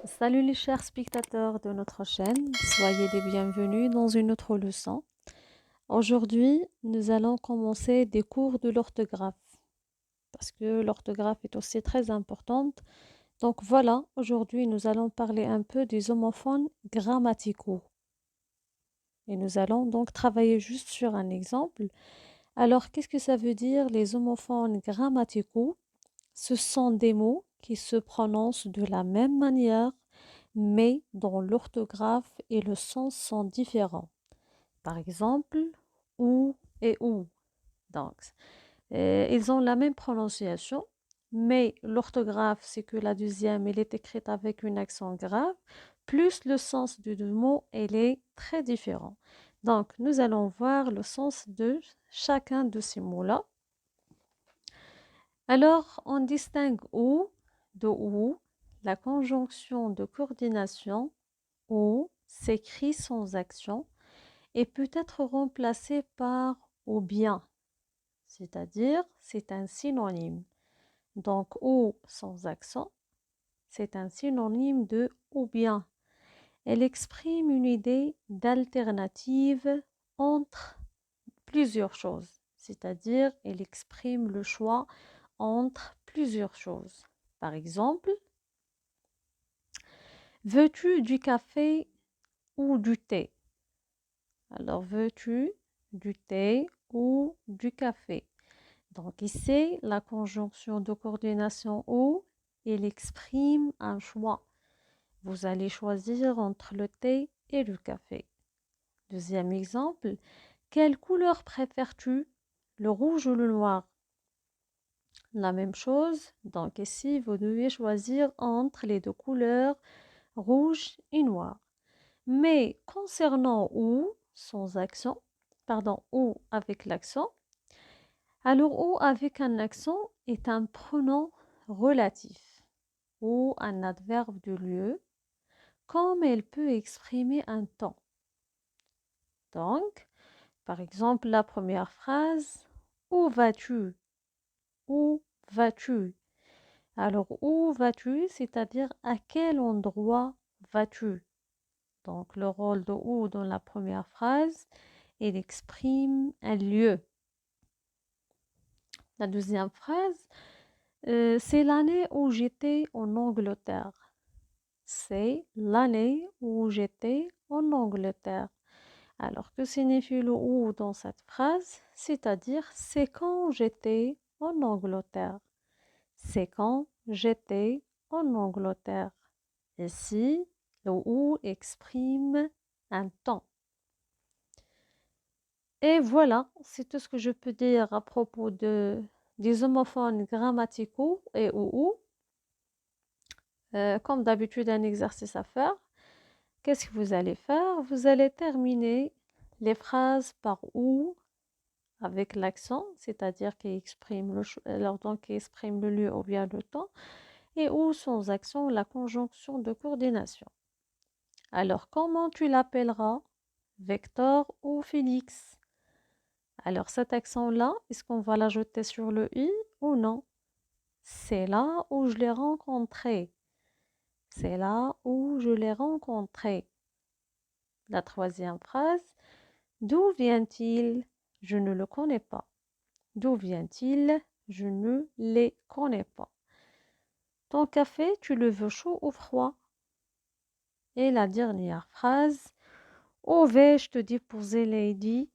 Salut les chers spectateurs de notre chaîne, soyez les bienvenus dans une autre leçon. Aujourd'hui, nous allons commencer des cours de l'orthographe parce que l'orthographe est aussi très importante. Donc voilà, aujourd'hui nous allons parler un peu des homophones grammaticaux et nous allons donc travailler juste sur un exemple. Alors, qu'est-ce que ça veut dire les homophones grammaticaux? Ce sont des mots qui se prononcent de la même manière mais dont l'orthographe et le sens sont différents. Par exemple, ou et ou. Donc, ils ont la même prononciation, mais l'orthographe, c'est que la deuxième, elle est écrite avec un accent grave, plus le sens du mot, elle est très différent. Donc, nous allons voir le sens de chacun de ces mots-là. Alors, on distingue ou de ou, la conjonction de coordination ou s'écrit sans action et peut être remplacé par ou bien, c'est-à-dire c'est un synonyme. Donc ou sans accent, c'est un synonyme de ou bien. Elle exprime une idée d'alternative entre plusieurs choses, c'est-à-dire elle exprime le choix entre plusieurs choses. Par exemple, veux-tu du café ou du thé? Alors, veux-tu du thé ou du café? Donc ici, la conjonction de coordination ou, elle exprime un choix. Vous allez choisir entre le thé et le café. Deuxième exemple, quelle couleur préfères-tu? Le rouge ou le noir? La même chose, donc ici, vous devez choisir entre les deux couleurs, rouge et noir. Mais concernant ou, sans accent, pardon, ou avec l'accent, alors ou avec un accent est un pronom relatif ou un adverbe de lieu, comme elle peut exprimer un temps. Donc, par exemple, la première phrase, où vas-tu? Où vas-tu? Alors, où vas-tu, c'est-à-dire à quel endroit vas-tu? Donc, le rôle de où dans la première phrase, il exprime un lieu. La deuxième phrase, c'est l'année où j'étais en Angleterre. C'est l'année où j'étais en Angleterre. Alors, que signifie le où dans cette phrase? C'est-à-dire, c'est quand j'étais en Angleterre. C'est quand j'étais en Angleterre. Ici, le où exprime un temps. Et voilà, c'est tout ce que je peux dire à propos des homophones grammaticaux et ou. Comme d'habitude, un exercice à faire. Qu'est-ce que vous allez faire? Vous allez terminer les phrases par ou avec l'accent, c'est-à-dire qui exprime qui exprime le lieu ou bien le temps, et ou sans accent, la conjonction de coordination. Alors, comment tu l'appelleras? Vector ou Félix? Alors cet accent-là, est-ce qu'on va l'ajouter sur le i ou non? C'est là où je l'ai rencontré. C'est là où je l'ai rencontré. La troisième phrase, d'où vient-il? Je ne le connais pas. D'où vient-il? Je ne les connais pas. Ton café, tu le veux chaud ou froid? Et la dernière phrase, où vais-je te déposer Lady?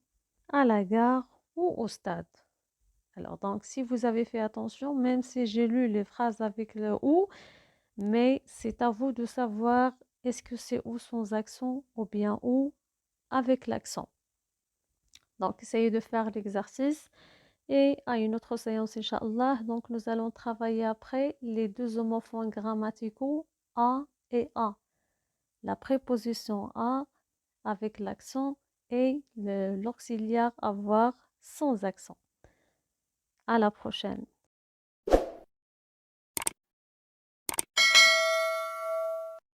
À la gare ou au stade? Alors, donc, si vous avez fait attention, même si j'ai lu les phrases avec le ou, mais c'est à vous de savoir est-ce que c'est ou sans accent ou bien ou avec l'accent. Donc, essayez de faire l'exercice et à une autre séance, Inch'Allah. Donc, nous allons travailler après les deux homophones grammaticaux a et a. La préposition a avec l'accent et l'auxiliaire avoir sans accent. À la prochaine.